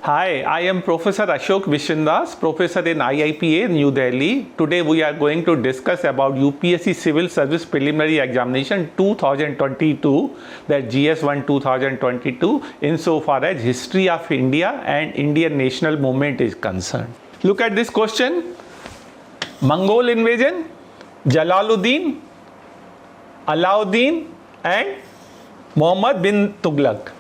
Hi, I am Professor Ashok Vishendas, Professor in IIPA, New Delhi. Today we are going to discuss about UPSC Civil Service Preliminary Examination 2022, that GS1 2022, insofar as history of India and Indian national movement is concerned. Look at this question. Mongol invasion, Jalaluddin, Alauddin and Muhammad bin Tughlaq.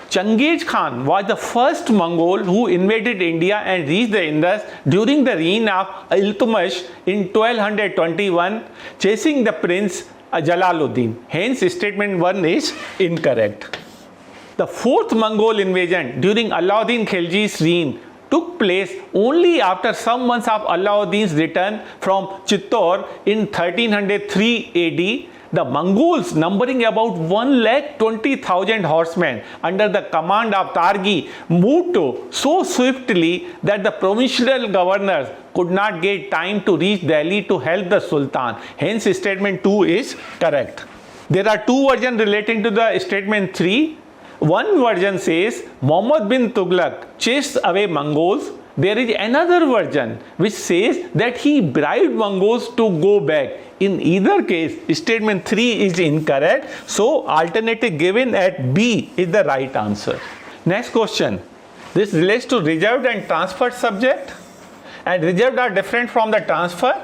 Chengiz Khan was the first Mongol who invaded India and reached the Indus during the reign of Iltutmish in 1221, chasing the prince Jalaluddin. Hence, statement 1 is incorrect. The fourth Mongol invasion during Alauddin Khilji's reign took place only after some months of Alauddin's return from Chittor in 1303 AD. The Mongols, numbering about 120,000 horsemen under the command of Targi, moved so swiftly that the provincial governors could not get time to reach Delhi to help the Sultan. Hence, statement 2 is correct. There are two versions relating to the statement 3. One version says Muhammad bin Tughlaq chased away Mongols. There is another version which says that he bribed Mongols to go back. In either case, statement 3 is incorrect. So, alternative given at B is the right answer. Next question. This relates to reserved and transferred subject. And reserved are different from the transfer.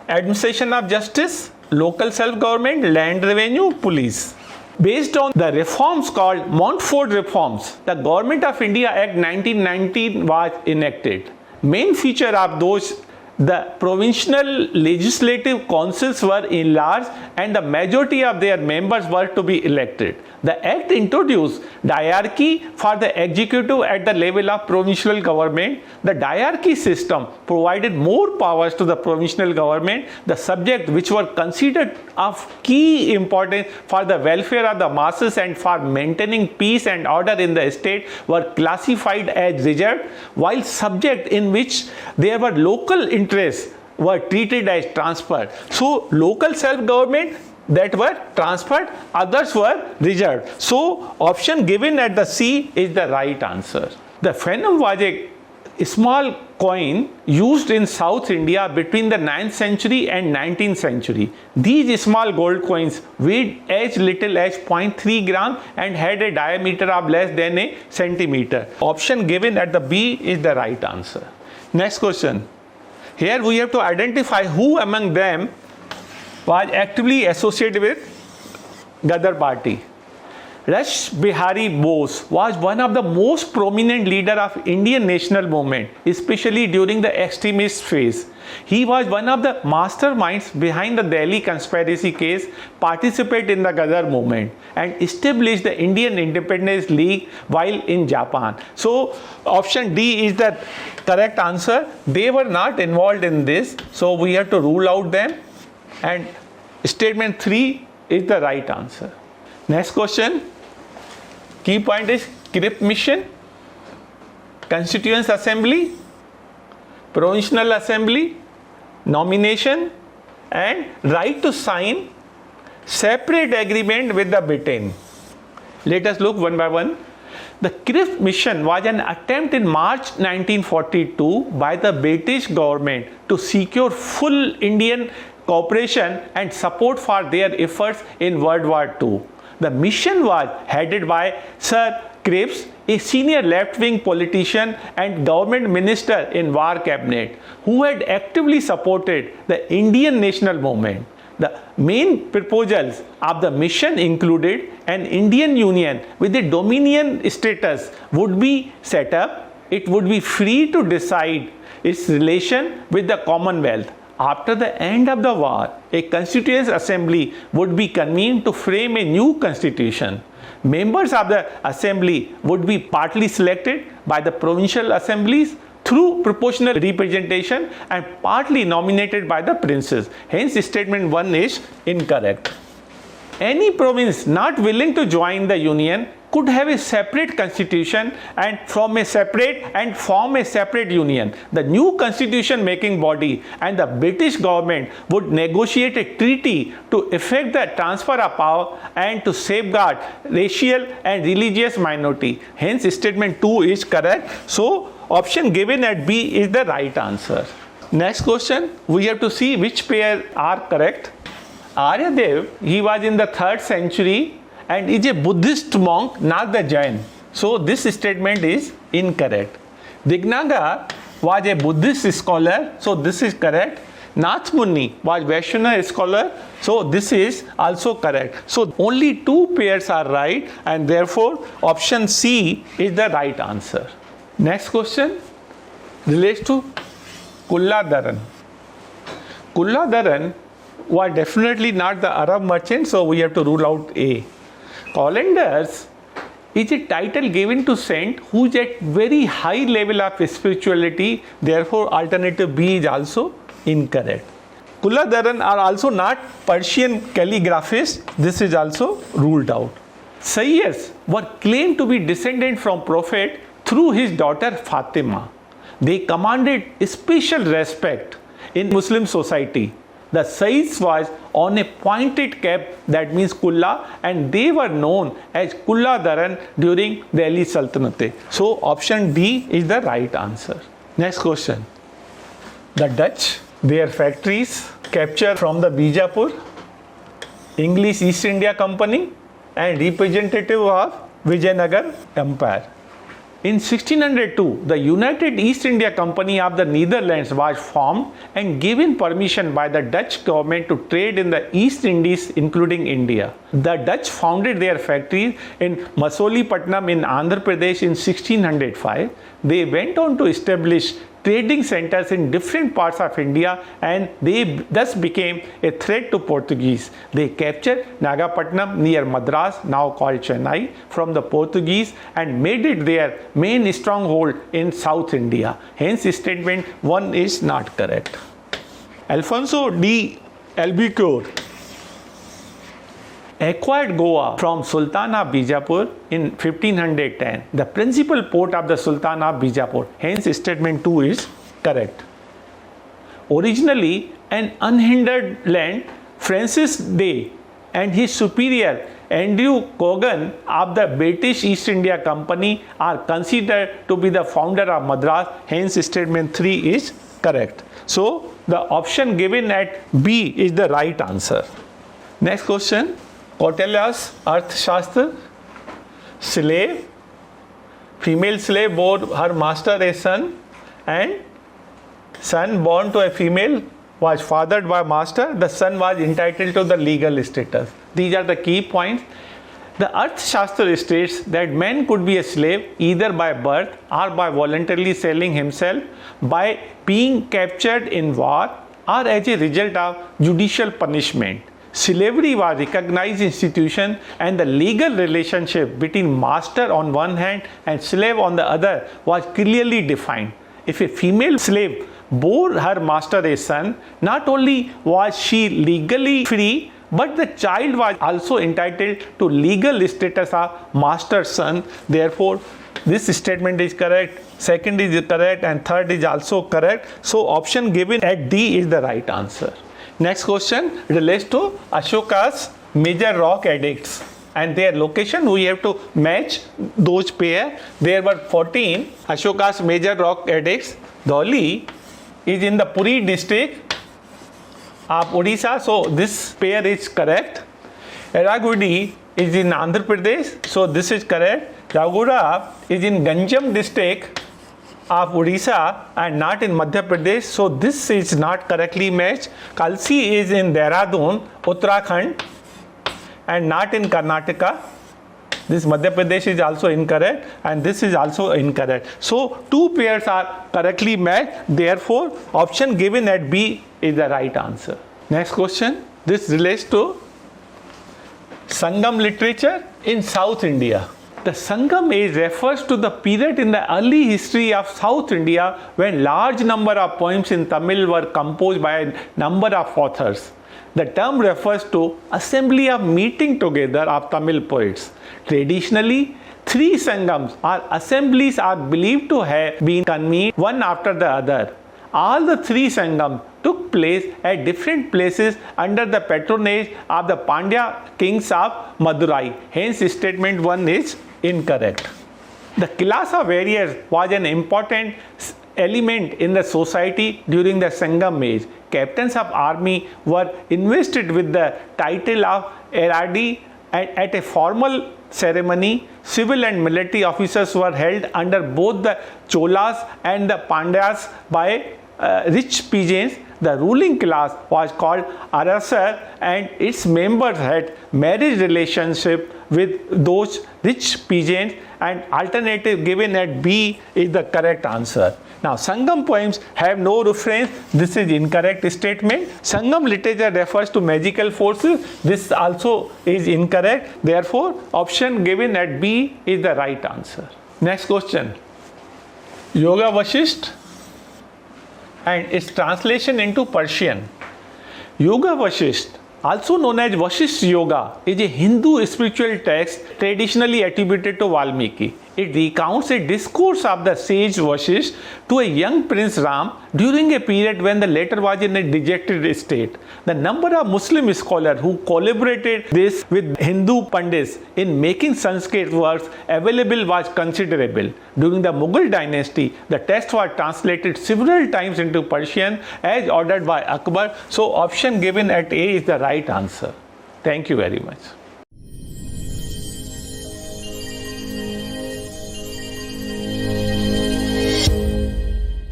Administration of justice, local self-government, land revenue, police. Based on the reforms called Montfort Reforms, the Government of India Act 1919 was enacted. Main feature of those, the provincial legislative councils were enlarged and the majority of their members were to be elected. The act introduced diarchy for the executive at the level of provincial government. The diarchy system provided more powers to the provincial government. The subjects which were considered of key importance for the welfare of the masses and for maintaining peace and order in the state were classified as reserved, while subjects in which there were local interests were treated as transferred. So, local self-government that were transferred, others were reserved. So, option given at the C is the right answer. The phenom was a small coin used in South India between the 9th century and 19th century. These small gold coins weighed as little as 0.3 gram and had a diameter of less than a centimeter. Option given at the B is the right answer. Next question. Here we have to identify who among them was actively associated with Ghadar party. Rash Bihari Bose was one of the most prominent leaders of Indian national movement, especially during the extremist phase. He was one of the masterminds behind the Delhi conspiracy case, participated in the Ghadar movement and established the Indian Independence League while in Japan. So, option D is the correct answer. They were not involved in this, so we have to rule out them. And statement 3 is the right answer. Next question. Key point is CRIP mission, Constituent Assembly, Provincial Assembly, nomination and right to sign separate agreement with the Britain. Let us look one by one. The CRIP mission was an attempt in March 1942 by the British government to secure full Indian cooperation and support for their efforts in World War II. The mission was headed by Sir Cripps, a senior left-wing politician and government minister in war cabinet, who had actively supported the Indian national movement. The main proposals of the mission included an Indian union with a dominion status would be set up. It would be free to decide its relation with the Commonwealth. After the end of the war, a Constituent Assembly would be convened to frame a new constitution. Members of the assembly would be partly selected by the provincial assemblies through proportional representation and partly nominated by the princes. Hence, statement 1 is incorrect. Any province not willing to join the union could have a separate constitution and form a separate union. The new constitution making body and the British government would negotiate a treaty to effect the transfer of power and to safeguard racial and religious minority. Hence statement 2 is correct. So option given at B is the right answer. Next question, we have to see which pair are correct. Aryadev, he was in the 3rd century and is a Buddhist monk, not the Jain. So this statement is incorrect. Dignaga was a Buddhist scholar, so this is correct. Nath Muni was Vaishnava scholar, so this is also correct. So only 2 pairs are right and therefore option C is the right answer. Next question relates to Kulla Dharan. Kulla Dharan was definitely not the Arab merchant, so we have to rule out A. Calendars is a title given to saint who is at very high level of spirituality, therefore alternative B is also incorrect. Kulla Dharan are also not Persian calligraphists, this is also ruled out. Sayyars were claimed to be descended from Prophet through his daughter Fatima. They commanded special respect in Muslim society. The Sayyids was on a pointed cap, that means Kulla, and they were known as Kulla Dharan during Delhi Sultanate. So option D is the right answer. Next question. The Dutch, their factories captured from the Bijapur, English East India Company and representative of Vijayanagar Empire. In 1602, the United East India Company of the Netherlands was formed and given permission by the Dutch government to trade in the East Indies, including India. The Dutch founded their factories in Masolipatnam in Andhra Pradesh in 1605. They went on to establish trading centers in different parts of India and they thus became a threat to Portuguese. They captured Nagapatnam near Madras, now called Chennai, from the Portuguese and made it their main stronghold in South India. Hence statement 1 is not correct. Alfonso de Albuquerque acquired Goa from Sultan of Bijapur in 1510, the principal port of the Sultan of Bijapur. Hence statement 2 is correct. Originally an unhindered land, Francis Day and his superior Andrew Cogan of the British East India Company are considered to be the founder of Madras. Hence statement 3 is correct. So the option given at B is the right answer. Next question. Kautilya's Arthashastra, slave, female slave bore her master a son and son born to a female was fathered by master, the son was entitled to the legal status. These are the key points. The Arthashastra states that man could be a slave either by birth or by voluntarily selling himself, by being captured in war or as a result of judicial punishment. Slavery was a recognized institution and the legal relationship between master on one hand and slave on the other was clearly defined. If a female slave bore her master a son, not only was she legally free, but the child was also entitled to legal status of master's son. Therefore, this statement is correct, second is correct and third is also correct. So option given at D is the right answer. Next question relates to Ashoka's major rock edicts and their location. We have to match those pair. There were 14 Ashoka's major rock edicts. Dholi is in the Puri district of Odisha, so this pair is correct. Eragudi is in Andhra Pradesh, so this is correct. Jagura is in Ganjam district of Odisha and not in Madhya Pradesh, so this is not correctly matched. Kalsi is in Dehradun, Uttarakhand and not in Karnataka. This Madhya Pradesh is also incorrect and this is also incorrect. So two pairs are correctly matched, therefore option given at B is the right answer. Next question, this relates to Sangam literature in South India. The Sangam age refers to the period in the early history of South India when large number of poems in Tamil were composed by a number of authors. The term refers to assembly of meeting together of Tamil poets. Traditionally, three Sangams or assemblies are believed to have been convened one after the other. All the three Sangams took place at different places under the patronage of the Pandya kings of Madurai. Hence, statement 1 is incorrect. The class of warriors was an important element in the society during the Sangam age. Captains of army were invested with the title of Eradi, and at a formal ceremony, civil and military officers were held under both the Cholas and the Pandyas by rich peasants. The ruling class was called Arasar, and its members had marriage relationship with those rich peasants, and alternative given at B is the correct answer. Now, Sangam poems have no reference. This is incorrect statement. Sangam literature refers to magical forces. This also is incorrect. Therefore, option given at B is the right answer. Next question. Yoga Vasisht and its translation into Persian. Yoga Vasisht, also known as Vasisht Yoga, is a Hindu spiritual text traditionally attributed to Valmiki. It recounts a discourse of the sage Vasisht to a young Prince Ram during a period when the latter was in a dejected state. The number of Muslim scholars who collaborated this with Hindu Pandits in making Sanskrit works available was considerable. During the Mughal dynasty, the text was translated several times into Persian as ordered by Akbar. So, option given at A is the right answer. Thank you very much.